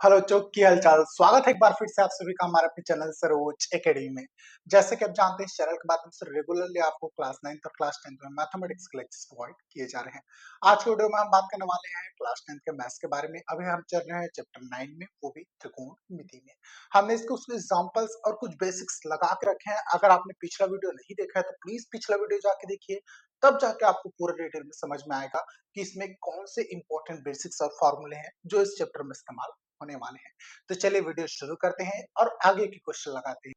Hello चौक की हालचाल। स्वागत है एक बार फिर से आप सभी का हमारे अपने चैनल सरोज एकेडमी में। जैसे कि आप जानते हैं इस चैनल के माध्यम से रेगुलरली आपको क्लास 9 और क्लास 10 में मैथमेटिक्स के लेक्चर्स प्रोवाइड किए जा रहे हैं। आज के वीडियो में हम बात करने वाले हैं क्लास 10 के मैथ्स के बारे में। अभी हम चल रहे हैं चैप्टर 9 में, वो भी त्रिकोणमिति में। हमने इसके कुछ एग्जाम्पल्स और कुछ बेसिक्स लगा के रखे हैं। अगर आपने पिछला वीडियो नहीं देखा है तो प्लीज पिछला वीडियो जाके देखिए, तब जाके आपको पूरा डिटेल में समझ में आएगा कि इसमें कौन से इंपॉर्टेंट बेसिक्स और फॉर्मूले हैं जो इस चैप्टर में इस्तेमाल होने वाले हैं। तो चलिए वीडियो शुरू करते हैं और आगे के क्वेश्चन लगाते हैं।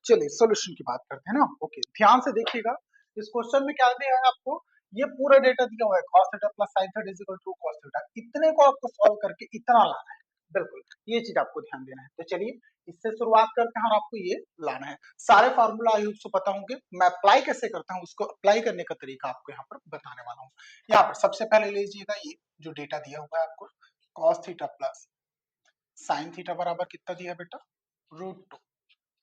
चलिए सॉल्यूशन की बात करते हैं ना। ओके, ध्यान से देखिएगा। इस क्वेश्चन में क्या दिया है आपको, ये पूरा डेटा दिया हुआ है cos theta plus sin theta is equal to cos theta. इतने को आपको सॉल्व करके इतना लाना है। बिल्कुल, ये चीज आपको ध्यान देना है। तो चलिए इससे शुरुआत करते हैं और आपको ये लाना है। सारे फार्मूला आई होप पता होंगे। मैं अप्लाई कैसे करता हूँ, उसको अप्लाई करने का तरीका आपको यहाँ पर बताने वाला हूँ। यहाँ पर सबसे पहले लीजिएगा ये जो डेटा दिया हुआ है आपको, cos theta plus sine theta बराबर कितना दिया बेटा, √2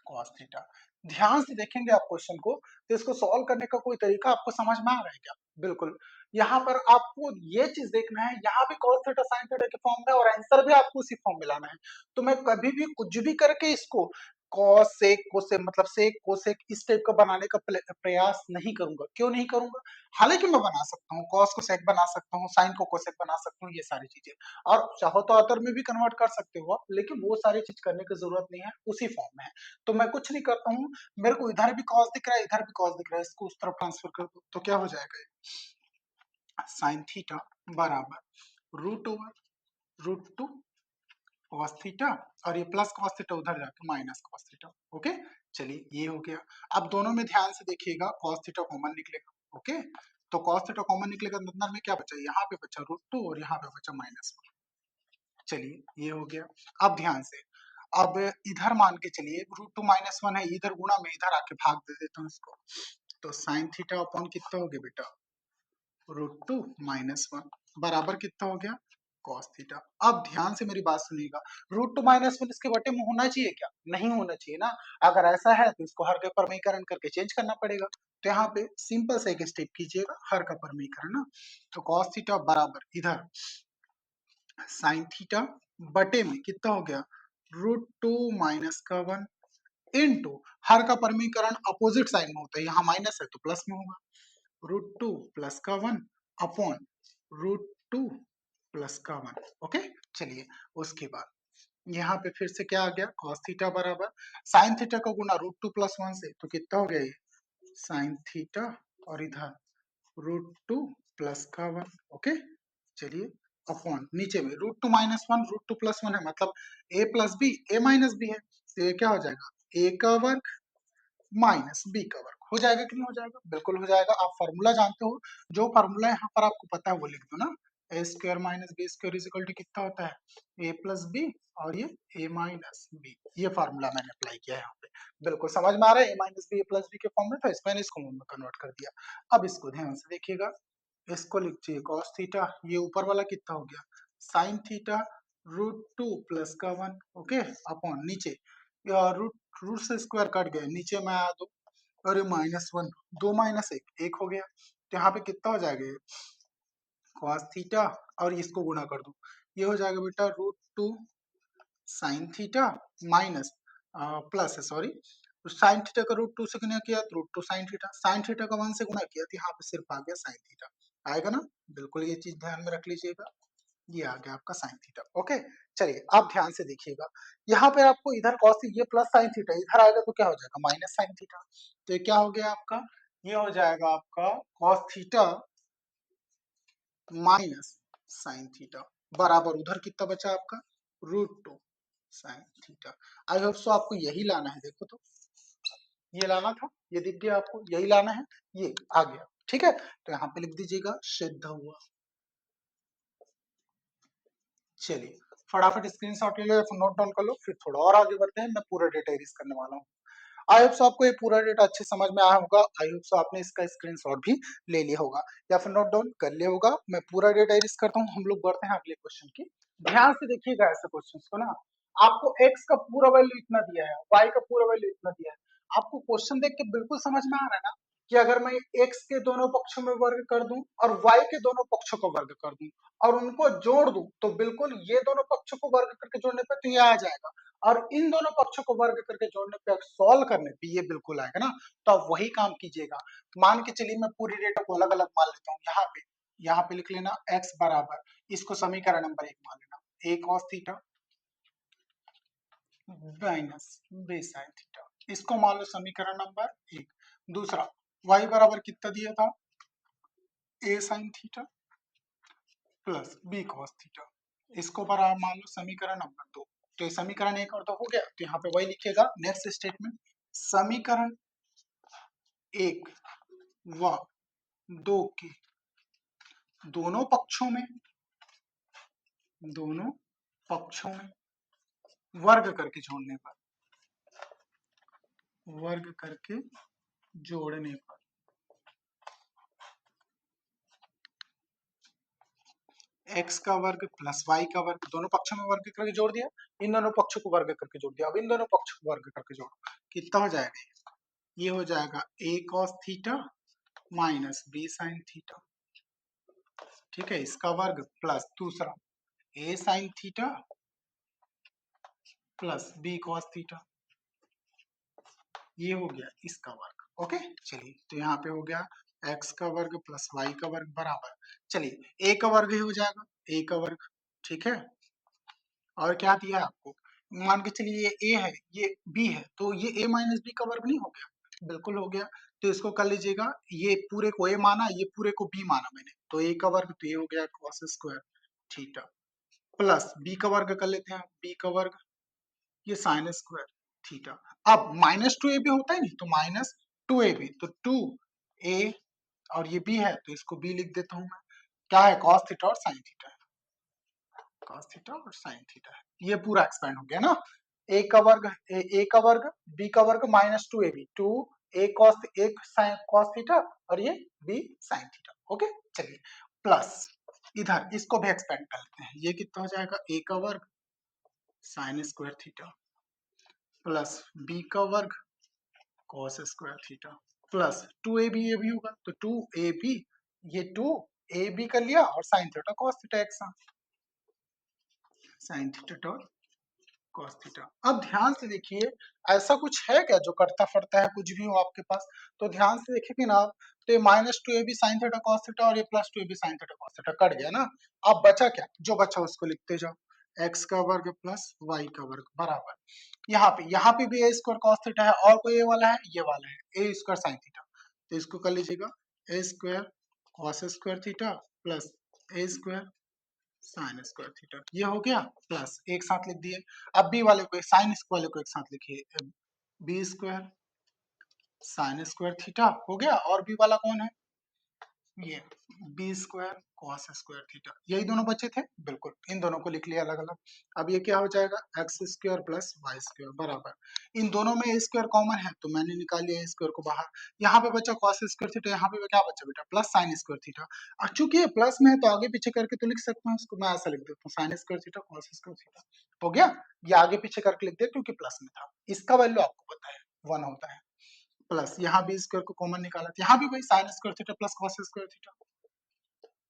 cos थीटा। ध्यान से देखेंगे आप क्वेश्चन को तो इसको सॉल्व करने का कोई तरीका आपको समझ में आ रहा है क्या? बिल्कुल। यहाँ पर आपको ये चीज देखना है, यहाँ भी cos थीटा sin थीटा के फॉर्म में और आंसर भी आपको उसी फॉर्म में लाना है। तो मैं कभी भी कुछ भी करके इसको cos sec cosec मतलब sec cosec इस टाइप का बनाने का प्रयास नहीं करूंगा। क्यों नहीं करूंगा? हालांकि मैं बना सकता हूँ, cos को sec बना सकता हूँ, sin को cosec बना सकता हूँ, ये सारी चीजें। और चाहो तो अदर में भी कन्वर्ट कर सकते हो आप, लेकिन वो सारी चीज करने की जरूरत नहीं है, उसी फॉर्म में है। तो मैं कुछ नहीं करता हूँ, मेरे को इधर भी cos दिख रहा है, इधर भी cos दिख रहा है, इसको उस तरफ ट्रांसफर कर दो तो क्या हो जाएगा, साइन थीटा बराबर √2 cos थीटा और ये प्लस cos थीटा उधर जाके माइनस cos थीटा। ओके, चलिए ये हो गया। अब दोनों में ध्यान से देखिएगा, cos थीटा कॉमन निकलेगा। ओके, तो cos थीटा कॉमन निकलेगा तो अंदर में क्या बचा, यहाँ पे बचा √2 और यहाँ पे बचा -1। चलिए ये हो गया। अब ध्यान से, अब इधर मान के चलिए √2 -1 है, इधर गुणा में इधर आके भाग दे देता हूँ इसको। तो साइन थीटा अपॉन कितना हो गया बेटा, √2 -1 बराबर कितना हो गया, cos थीटा। अब ध्यान से मेरी बात सुनिएगा, √2 -1 इसके बटे में होना चाहिए क्या? नहीं होना चाहिए ना। अगर ऐसा है तो इसको हर का परमीकरण करके चेंज करना पड़ेगा। तो यहाँ पे सिंपल सा एक स्टेप कीजिएगा, हर का परमीकरण ना। तो cos थीटा बराबर इधर साइन थीटा बटे में कितना हो गया, √2 -1 इंटू हर का परमीकरण अपोजिट साइन में होता है, यहाँ माइनस है तो प्लस में होगा, √2 +1 अपॉन √2 +1। ओके, चलिए उसके बाद यहाँ पे फिर से क्या आ गया, cos थीटा बराबर साइन थीटा का गुना √2 +1 से, तो कितना हो गया ये साइन थीटा और इधर √2 +1। ओके, चलिए अपॉन नीचे में √2 -1 √2 +1 है, मतलब a plus B a minus B है, तो ये क्या हो जाएगा, a का वर्ग माइनस बी का वर्ग। हो जाएगा कि नहीं हो जाएगा? बिल्कुल हो जाएगा। आप फॉर्मूला जानते हो, जो फॉर्मूला यहाँ पर आपको पता है वो लिख दो ना। A square minus B square is equal to कितना होता है, ए प्लस बी और ये ए माइनस बी। ये फॉर्मूला मैंने अप्लाई किया है यहाँ पे। बिल्कुल समझ में आ रहा है, ए माइनस बी ए प्लस बी के फॉर्म में, तो इस मैंने इसको में कन्वर्ट कर दिया। अब इसको ध्यान से देखिएगा, इसको लिखिए cos थीटा, ये ऊपर वाला कितना हो गया, साइन थीटा √2 +1। ओके, अपॉन नीचे रूट रूट से स्क्वायर कट गया, नीचे में आया दो और ये -1, 2 -1 1 हो गया। तो यहाँ पे कितना हो जाएगा, cos थीटा और इसको गुणा कर दो, ये हो जाएगा बेटा √2 साइन थीटा माइनस प्लस है सॉरी, साइन थीटा का √2 से गुणा किया तो √2 साइन थीटा का 1 से गुणा किया तो यहाँ पे सिर्फ आ गया साइन थीटा। आएगा ना, बिल्कुल ये चीज ध्यान में रख लीजिएगा। ये आ गया आपका साइन थीटा। ओके, चलिए आप ध्यान से देखिएगा, यहाँ पे आपको इधर cos ये प्लस साइन थीटा इधर आएगा तो क्या हो जाएगा, माइनस साइन थीटा। तो ये क्या हो गया आपका, ये हो जाएगा आपका cos theta minus sine theta बराबर उधर कितना बचा आपका, √2 sine theta. I hope so आपको यही लाना है। देखो तो ये लाना था, ये दिख गया आपको, यही लाना है, ये आ गया। ठीक है, तो यहाँ पे लिख दीजिएगा सिद्ध हुआ। चलिए फटाफट स्क्रीनशॉट ले लो या फिर नोट डाउन कर लो, फिर थोड़ा और आगे बढ़ते हैं। मैं पूरा डेटा इरेज करने वाला हूँ। आई होप सो आपको ये पूरा डेटा अच्छे समझ में आया होगा। आई होप सो आपने इसका स्क्रीनशॉट भी ले लिया होगा या फिर नोट डाउन कर लिया होगा। मैं पूरा डेटा इरेज करता हूँ, हम लोग बढ़ते हैं अगले क्वेश्चन की। ध्यान से देखिएगा ऐसे क्वेश्चन को ना, आपको x का पूरा वैल्यू इतना दिया है, y का पूरा वैल्यू इतना दिया है, आपको क्वेश्चन देख के बिल्कुल समझ में आ रहा है ना, कि अगर मैं x के दोनों पक्षों में वर्ग कर दूं और y के दोनों पक्षों को वर्ग कर दूं और उनको जोड़ दूं, तो बिल्कुल ये दोनों पक्षों को वर्ग करके जोड़ने पे तो ये आ जाएगा, और इन दोनों पक्षों को वर्ग करके जोड़ने पे, सॉल्व करने पे ये बिल्कुल आएगा ना। तो आप वही काम कीजिएगा। मान के चलिए मैं पूरी डेटा को अलग अलग मान लेता हूँ। यहाँ पे लिख लेना x बराबर, इसको समीकरण नंबर 1 मान लेना, a cos theta minus B sine theta, इसको मान लो समीकरण नंबर 1। दूसरा, y बराबर कितना दिया था, a sine theta plus B cos theta, इसको बराबर मान लो समीकरण नंबर 2। तो ये समीकरण 1 और 2 हो गया, तो यहाँ पे वही लिखिएगा। नेक्स्ट स्टेटमेंट, समीकरण 1 व 2 के दोनों पक्षों में दोनों पक्षों में वर्ग करके जोड़ने पर, वर्ग करके जोड़ने पर x का वर्ग प्लस y का वर्ग, दोनों पक्षों में वर्ग करके जोड़ दिया, इन दोनों पक्षों को वर्ग करके जोड़ दिया। अब इन दोनों पक्षों को वर्ग करके जोड़ो, कितना हो जाएगा, ये हो जाएगा a cos theta minus b sin theta, ठीक है, इसका वर्ग प्लस दूसरा a sin theta plus b cos theta, ये हो गया इसका वर्ग। ओके, चलिए तो यहाँ पे हो गया x का वर्ग प्लस y का वर्ग बराबर, चलिए a का वर्ग ही हो जाएगा, a का वर्ग, ठीक है। और क्या दिया है आपको, मान के चलिए ये a है, ये b है, तो ये a माइनस बी का वर्ग नहीं हो गया, बिल्कुल हो गया। तो इसको कर लीजिएगा, ये पूरे को a माना, ये पूरे को b माना मैंने, तो a का वर्ग तो ये हो गया cos square theta plus b का वर्ग कर लेते हैं, b का वर्ग ये साइन स्क्वायर थीटा। अब माइनस टू ए बी होता है नहीं, तो माइनस टू ए बी, तो टू ए और ये बी है, तो इसको बी लिख देता हूं मैं। क्या है, कॉस थीटा और साइन थीटा है, कॉस थीटा और साइन थीटा है। ये पूरा एक्सपेंड हो गया ना। ए का वर्ग, ए का वर्ग, बी का वर्ग minus two A B, two A cos, एक साइन कॉस थीटा और ये बी साइन थीटा। ओके, चलिए प्लस इधर इसको भी एक्सपेंड कर लेते हैं, ये कितना हो जाएगा, ए का वर्ग sine square theta plus B का वर्ग cos square theta plus two A B, ये भी होगा, तो टू ए बी, ये टू ए बी कर लिया और साइन थीटा कॉस थीटा एक साथ, साइन थीटा और कॉस थीटा। अब ध्यान से देखिए, ऐसा कुछ है क्या जो कटता फटता है, कुछ भी हो आपके पास, तो ध्यान से देखेंगे ना आप, तो ये minus two A B sine theta cos theta और ये plus two A B sine theta cos theta cut गया ना। अब बचा क्या, जो बचा उसको लिखते जाओ, एक्स का वर्ग प्लस वाई का वर्ग बराबर, यहाँ पे भी ए स्क्वायर कॉस थीटा है, और कोई ए वाला है, ये वाला है ए स्क्वायर साइन थीटा, तो इसको कर लीजिएगा A square cos square theta plus A square sine square theta, ये हो गया प्लस एक साथ लिख दिए। अब बी वाले को, साइन वाले को एक साथ लिखिए, B square sine square theta हो गया, और बी वाला कौन है, ये B square cos square theta, यही दोनों बचे थे, बिल्कुल इन दोनों को लिख लिया अलग अलग। अब ये क्या हो जाएगा, X square plus Y square बराबर, इन दोनों में ए स्क्वायर कॉमन है, तो मैंने निकाल लिया ए स्क्वायर को बाहर, यहाँ पे बचा कॉस स्क्वायर थीटा, यहाँ पे क्या बचा बेटा, प्लस साइन स्क्वायर थीटा। और चूंकि ये प्लस में है तो आगे पीछे करके तो लिख सकता हूँ इसको, मैं ऐसा लिख देता हूँ, sign square theta cos square theta हो गया, ये आगे पीछे करके लिख दिया क्योंकि प्लस में था। इसका वैल्यू आपको पता है 1 होता है, प्लस यहाँ बी स्क्वायर को कॉमन निकाला, यहाँ भी वही sign square theta plus cos square theta,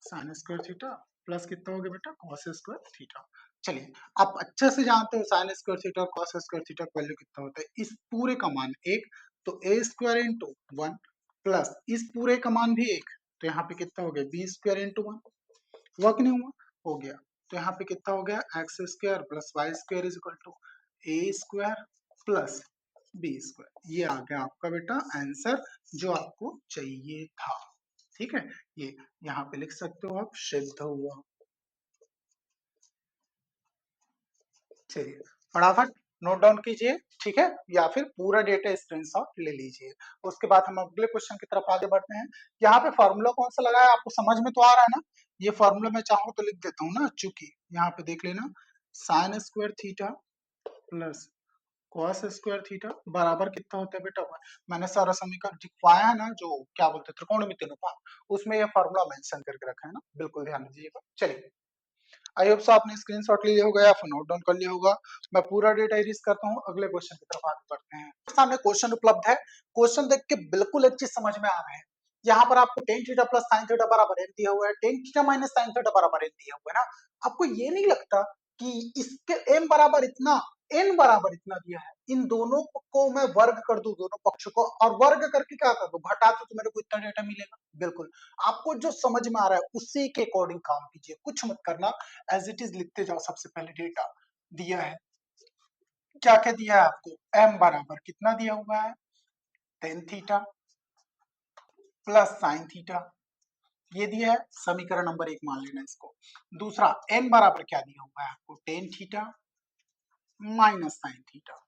sign square theta plus कितना हो गया बेटा, कॉस स्क्वायर थीटा। चलिए, आप अच्छे से जानते हो साइन स्क्वायर थीटा और कॉस स्क्वायर थीटा का वैल्यू कितना होता है, इस पूरे का मान एक, तो ए स्क्वायर इंटू वन प्लस इस पूरे का मान भी एक, तो यहाँ पे कितना हो गया, बी स्क्वायर इंटू वन, हुआ कि नहीं हुआ, हो गया। तो यहाँ पे कितना हो गया, X square plus Y square is equal to A square plus B square, ये आ गया आपका बेटा आंसर जो आपको चाहिए था। ठीक है, ये यहाँ पे लिख सकते हो आप, सिद्ध हुआ। चलिए फटाफट नोट डाउन कीजिए, ठीक है, या फिर पूरा डेटा स्क्रीनशॉट ले लीजिए। उसके बाद हम अगले क्वेश्चन की तरफ आगे बढ़ते हैं। यहाँ पे फॉर्मूला कौन सा लगाया आपको समझ में तो आ रहा है ना, ये फॉर्मूला मैं चाहूँ तो लिख देता हूँ ना, चूंकि यहाँ पे देख लेना, sign square theta plus cos square theta बराबर कितना होता है बेटा, मैंने सारा समीकरण लिखवाया है ना, जो क्या बोलते हैं त्रिकोणमिति अनुपात, उसमें यह फॉर्मूला मेंशन करके रखा है ना, बिल्कुल ध्यान दीजिएगा। चलिए आई होप सो आपने स्क्रीनशॉट लिया होगा या फिर नोट डाउन कर लिया होगा। मैं पूरा डेटा इरेज करता हूँ, अगले क्वेश्चन की तरफ आगे बढ़ते हैं। सामने क्वेश्चन उपलब्ध है, क्वेश्चन देख के बिल्कुल एक चीज समझ में आ रहा है। यहाँ पर आपको ten theta plus sine theta बराबर एन दिया हुआ है, tan theta minus sine theta बराबर एन दिया हुआ है ना। आपको ये नहीं लगता कि इसके एम बराबर इतना, एन बराबर इतना दिया है, इन दोनों को मैं वर्ग कर दूं, दोनों पक्ष को, और वर्ग करके क्या कर दूं, घटा दूं, तो मेरे को इतना डेटा मिलेगा। बिल्कुल आपको जो समझ में आ रहा है उसी के अकॉर्डिंग काम कीजिए, कुछ मत करना, एज इट इज लिखते जाओ। सबसे पहले डेटा दिया है, क्या क्या दिया है आपको, एम बराबर कितना दिया हुआ है, tan theta plus sine theta, ये दिया है, समीकरण नंबर 1 मान लेना इसको। दूसरा एन बराबर क्या दिया हुआ है आपको, ten theta minus sine theta,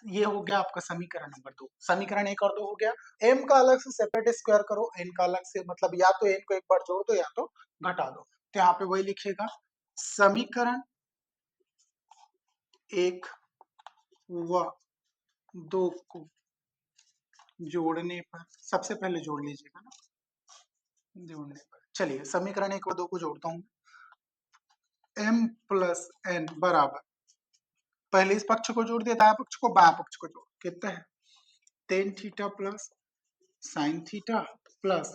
ये हो गया आपका समीकरण नंबर 2। समीकरण 1 और 2 हो गया। एम का अलग से सेपरेट स्क्वायर करो, एन का अलग से, मतलब या तो एन को एक बार जोड़ दो या तो घटा दो। तो यहाँ पे वही लिखिएगा, समीकरण 1 व 2 को जोड़ने पर, सबसे पहले जोड़ लीजिएगा ना, जोड़ने पर। चलिए समीकरण 1 व 2 को जोड़ता हूँ। एम प्लस एन बराबर, पहले इस पक्ष को जोड़ दिया, दाया पक्ष को, बाया पक्ष को जोड़, कितना है, tan theta plus sine theta plus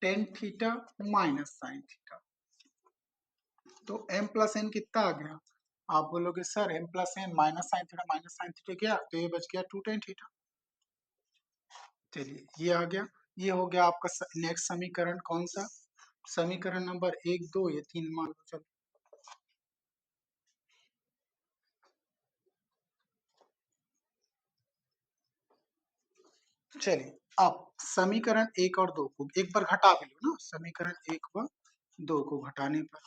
tan theta minus sine theta. तो m प्लस एन कितना आ गया, आप बोलोगे sir m plus N minus sine theta गया, तो ये बच गया टू टेन थीटा। चलिए ये आ गया, ये हो गया आपका नेक्स्ट समीकरण। कौन सा समीकरण, नंबर 1 2 या 3 मान लो। चलो चलिए अब समीकरण 1 और 2 को एक बार घटा भी लो ना, समीकरण 1 व 2 को घटाने पर,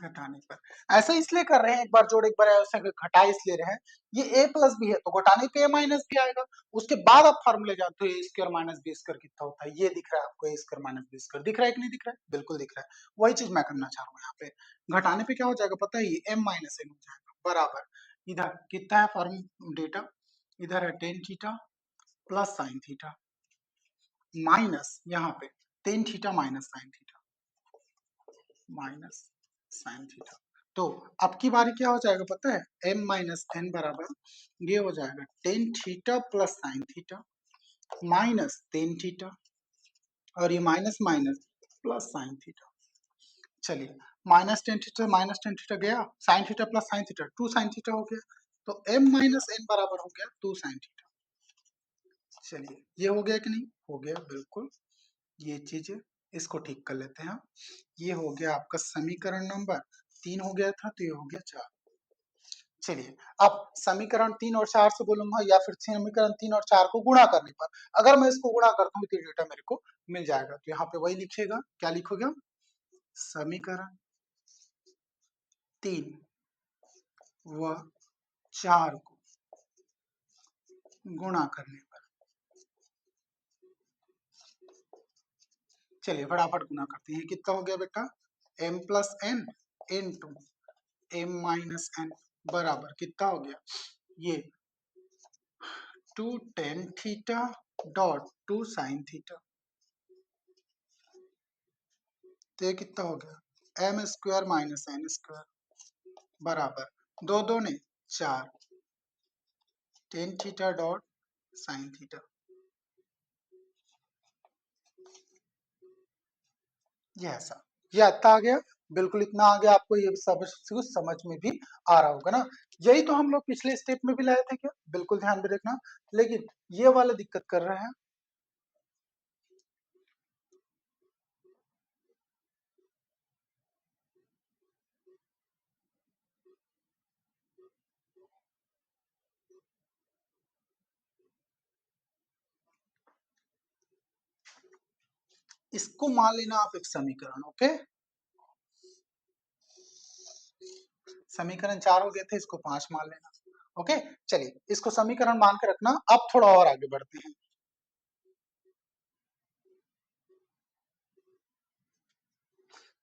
घटाने पर, ऐसा इसलिए कर रहे हैं, एक बार जोड़ एक बार ऐसे घटा इसलिए रहे हैं, ये a प्लस बी है तो घटाने पे a माइनस बी आएगा। उसके बाद आप फॉर्मूले जानते हो, ए स्क्वायर माइनस बी स्क्वायर कितना होता है, ये दिख रहा है आपको, ए स्क्वायर माइनस बी स्क्वायर दिख रहा है कि नहीं दिख रहा है, बिल्कुल दिख रहा है। वही चीज मैं करना चाह रहा हूँ यहाँ पे, घटाने पे क्या हो जाएगा पता है, ये m माइनस एन हो जाएगा बराबर, इधर कितना है फॉर्म डेटा, इधर है tan theta plus sine theta minus यहाँ पे ten theta minus sine theta, minus sine theta. तो अब की बारी क्या हो जाएगा पता है, m माइनस एन बराबर, ये हो जाएगा tan theta plus sine theta minus tan theta, और ये minus minus plus sine theta. चलिए माइनस टेन थीटा गया, sine theta plus sine theta, two sine theta हो गया, तो m माइनस एन बराबर हो गया टू साइन थीटा। चलिए ये हो गया कि नहीं, हो गया बिल्कुल। ये चीजें इसको ठीक कर लेते हैं। ये हो गया आपका समीकरण नंबर 3 हो गया था, तो ये हो गया 4। चलिए अब समीकरण 3 और 4 से बोलूंगा, या फिर समीकरण 3 और 4 को गुणा करने पर, अगर मैं इसको गुणा करता हूँ तो डेटा मेरे को मिल जाएगा। तो यहाँ पे वही लिखिएगा, क्या लिखोगे, समीकरण 3 व 4 को गुणा करने पर, चलिए फटाफट गुणा करते हैं। कितना हो गया बेटा, m plus N into M minus N बराबर कितना हो गया, ये two tan theta dot two sine theta, तो ये कितना हो गया, M square minus N square बराबर, दो दो ने चार, tan theta dot sine theta. ये ऐसा, ये आता आ गया, बिल्कुल इतना आ गया, आपको ये सब कुछ समझ में भी आ रहा होगा ना। यही तो हम लोग पिछले स्टेप में भी लाए थे क्या, बिल्कुल ध्यान में रखना, लेकिन ये वाला दिक्कत कर रहा है। इसको मान लेना आप एक समीकरण, ओके, समीकरण 4 हो गए थे, इसको 5 मान लेना, ओके। चलिए इसको समीकरण मान के रखना, अब थोड़ा और आगे बढ़ते हैं।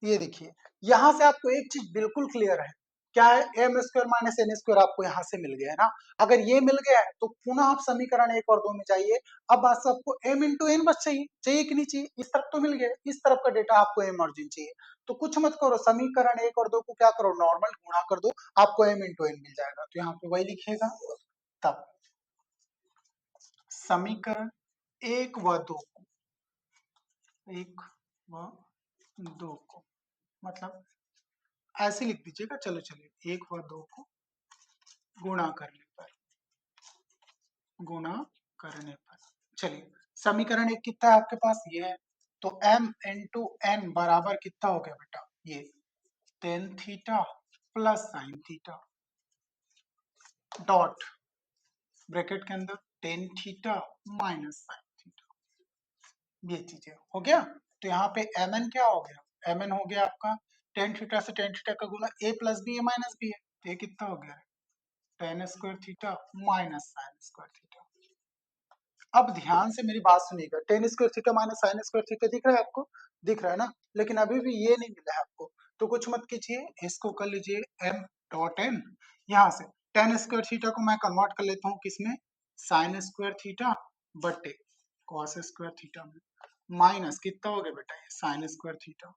ये देखिए, यहां से आपको एक चीज बिल्कुल क्लियर है, क्या है, M square minus N square आपको यहाँ से मिल गया है ना। अगर ये मिल गया है तो पुनः आप समीकरण 1 और 2 में जाइए। अब बस आपको m इंटू एन बस चाहिए, चाहिए कि नहीं चाहिए। इस तरफ तो मिल गया, इस तरफ का डेटा आपको m और n चाहिए। तो कुछ मत करो, समीकरण 1 और 2 को क्या करो, नॉर्मल गुणा कर दो, आपको m इंटू एन मिल जाएगा। तो यहाँ पे वही लिखिएगा। तब समीकरण 1 व 2 को, 1 व 2 को मतलब ऐसे लिख दीजिएगा। चलो चलिए, 1 व 2 को गुणा करने पर, गुणा करने पर, चलिए समीकरण 1 कितना है आपके पास, ये है। तो m इंटू एन बराबर कितना हो गया बेटा, ये ten theta plus sine theta, dot bracket के अंदर ten theta minus sine theta, ये चीजें हो गया। तो यहाँ पे एम एन क्या हो गया, एम एन हो गया आपका टेन थीटा से टेन थीटा का गुना, ए प्लस बी ए माइनस बी है, तो ये कितना हो गया, ten square theta minus sign square theta. अब ध्यान से मेरी बात सुनिएगा, ten square theta minus sign square theta दिख रहा है आपको, दिख रहा है ना। लेकिन अभी भी ये नहीं मिला है आपको, तो कुछ मत कीजिए, इसको कर लीजिए m डॉट n। यहाँ से टेन स्क्वायर थीटा को मैं कन्वर्ट कर लेता हूँ किसमें, साइन स्क्वायर थीटा बटे कॉस स्क्वायर थीटा में, माइनस कितना हो गया बेटा, ये साइन स्क्वायर थीटा।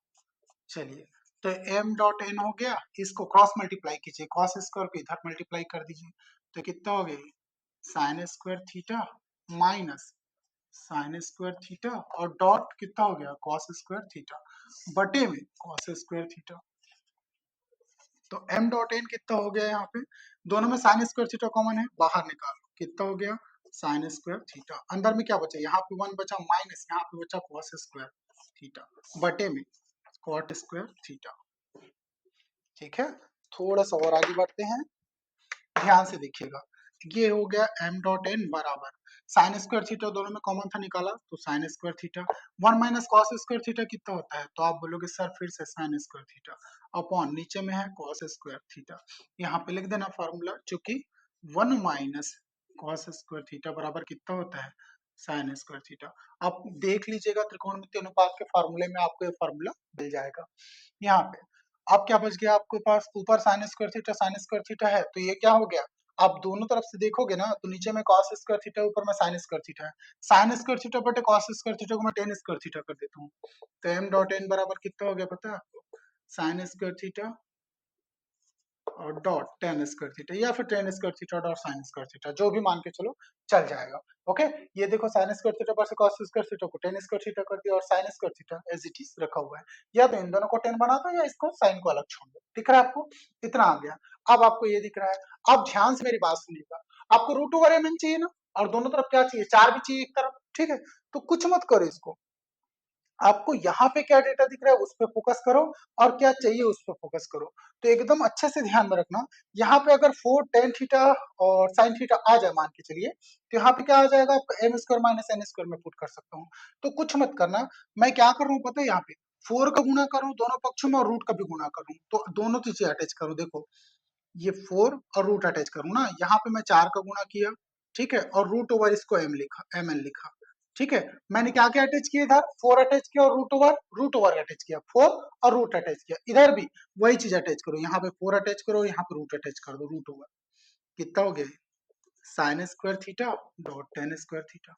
चलिए, तो m डॉट n हो गया, इसको क्रॉस मल्टीप्लाई कीजिए, कॉस स्क्वायर को इधर मल्टीप्लाई कर दीजिए, तो कितना हो गया, sign square theta minus sign square theta और डॉट कितना हो गया, कॉस स्क्वायर थीटा बटे में कॉस स्क्वायर थीटा। तो m डॉट n कितना हो गया, यहाँ पे दोनों में साइन स्क्वायर थीटा कॉमन है, बाहर निकालो, कितना हो गया, साइन स्क्वायर थीटा। अंदर में क्या बचा, यहाँ पे 1 बचा माइनस, यहाँ पे बचा कॉस स्क्वायर थीटा बटे में कॉट स्क्वायर थीटा। ठीक है, थोड़ा सा और आगे बढ़ते हैं, ध्यान से देखिएगा। ये हो गया m डॉट n बराबर साइन स्क्वायर थीटा, दोनों में कॉमन था निकाला तो sign square theta, 1 minus cos square theta कितना होता है, तो आप बोलोगे सर फिर से साइन स्क्वायर थीटा अपॉन नीचे में है कॉस स्क्वायर थीटा। यहाँ पे लिख देना फॉर्मूला, चूंकि 1 माइनस कॉस स्क्वायर थीटा बराबर कितना होता है, साइन स्क्वायर थीटा। आप देख लीजिएगा त्रिकोणमितीय अनुपात के फॉर्मूले में आपको ये फॉर्मूला मिल जाएगा। यहाँ पे अब क्या बच गया आपके पास, ऊपर साइन स्क्वायर थीटा है, तो ये क्या हो गया, आप दोनों तरफ से देखोगे ना तो नीचे में कॉस स्क्वायर थीटा, ऊपर में साइन स्क्वायर थीटा है, साइन स्क्वायर थीटा बटे कॉस स्क्वायर थीटा को मैं टेन स्क्वायर थीटा कर देता हूँ। तो m डॉट n बराबर कितना हो गया पता है आपको, साइन स्क्वायर थीटा और डॉट टेन स्क्वायर थीटा, या फिर ten square theta dot sign square theta, जो भी मान के चलो चल जाएगा। ओके, ये देखो साइन स्क्वायर थीटा पर से कॉस स्क्वायर थीटा को टेन स्क्वायर थीटा कर दिया और sine square theta as it is रखा हुआ है, या तो इन दोनों को टेन बना दो या इसको साइन को अलग छोड़ दो। दिख रहा है आपको, इतना आ गया। अब आपको ये दिख रहा है, अब ध्यान से मेरी बात सुनिएगा, आपको रूट ओवर एम एन चाहिए ना, और दोनों तरफ क्या चाहिए, चार भी चाहिए एक तरफ, ठीक है। तो कुछ मत करो, इसको आपको यहाँ पे क्या डेटा दिख रहा है उस पर फोकस करो, और क्या चाहिए उस पर फोकस करो। तो एकदम अच्छे से ध्यान में रखना, यहाँ पे अगर 4 टेन थीटा और साइन थीटा आ जाए मान के चलिए, तो यहाँ पे क्या आ जाएगा आपका M square minus N square में पुट कर सकता हूँ। तो कुछ मत करना, मैं क्या कर रहा हूँ पता है, यहाँ पे 4 का गुणा करूँ दोनों पक्षों में और रूट का भी गुणा करूँ, तो दोनों चीजें अटैच करूँ। देखो ये 4 और रूट अटैच करूँ ना, यहाँ पे मैं 4 का गुणा किया, ठीक है, और रूट ओवर इसको एम लिखा, एम एन लिखा, ठीक है। मैंने क्या क्या अटैच किया, इधर 4 अटैच किया और रूट ओवर अटैच किया, 4 और रूट अटैच किया, इधर भी वही चीज अटैच करो, यहाँ पे 4 अटैच करो, यहाँ पे रूट अटैच कर दो, रूट ओवर कितना हो गया, sign square theta dot ten square theta.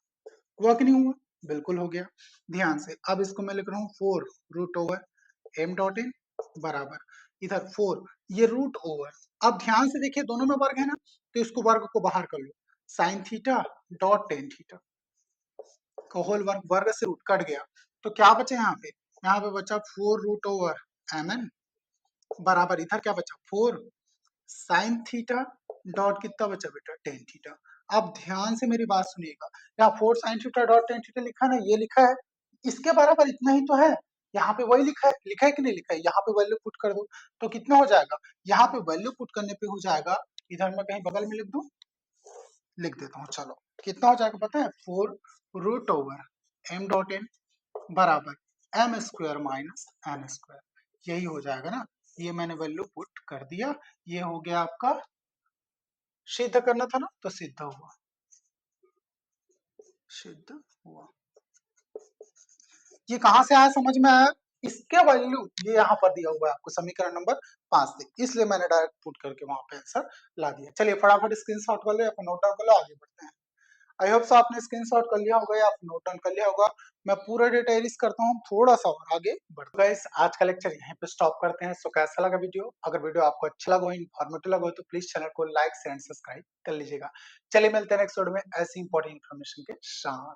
हुआ कि नहीं हुआ, बिल्कुल हो गया। ध्यान से अब इसको मैं लिख रहा हूँ 4 root over M dot N बराबर इधर 4, ये रूट ओवर, अब ध्यान से देखिए दोनों में वर्ग है ना, तो इसको वर्ग को बाहर कर लो, sine theta dot tan theta का होल वर्ग, वर्ग से रूट कट गया, तो क्या बचा यहाँ पे, यहाँ पे बचा 4 रूट ओवर एम एन बराबर इधर क्या बचा 4 साइन थीटा डॉट कितना बचा बेटा टेन थीटा। अब ध्यान से मेरी बात सुनिएगा, यहाँ 4 sign theta dot tan theta लिखा है ना, ये लिखा है, इसके बराबर इतना ही तो है, यहाँ पे वही लिखा है कि नहीं लिखा है, यहाँ पे वैल्यू पुट कर दो, तो कितना हो जाएगा, यहाँ पे वैल्यू पुट करने पे हो जाएगा, इधर मैं कहीं बगल में लिख दूं, लिख देता हूँ, चलो कितना हो जाएगा पता है, 4 root over M dot N बराबर M square minus N square, यही हो जाएगा ना। ये मैंने वैल्यू पुट कर दिया, ये हो गया आपका, सिद्ध करना था ना तो सिद्ध हुआ, सिद्ध हुआ। ये कहां से आया समझ में आया, इसके वैल्यू ये यहाँ पर दिया हुआ है आपको समीकरण नंबर 5 से, इसलिए मैंने डायरेक्ट पुट करके वहां पे आंसर ला दिया। चलिए फटाफट स्क्रीनशॉट कर लो या फिर नोट डाउन कर लो, आगे बढ़ते हैं। आई होप सो आपने स्क्रीनशॉट कर लिया होगा या फिर नोट डाउन कर लिया होगा। मैं पूरा डिटेल्स करता हूँ, थोड़ा सा और आगे बढ़ते हैं। गाइस आज का लेक्चर यहीं पे स्टॉप करते हैं। सो कैसा लगा वीडियो? अगर वीडियो आपको अच्छा लगा हो, इन्फॉर्मेटिव लगा हो तो प्लीज चैनल को लाइक शेयर एंड सब्सक्राइब कर लीजिएगा। चलिए मिलते हैं नेक्स्ट वीडियो में ऐसी इंपॉर्टेंट इन्फॉर्मेशन के साथ।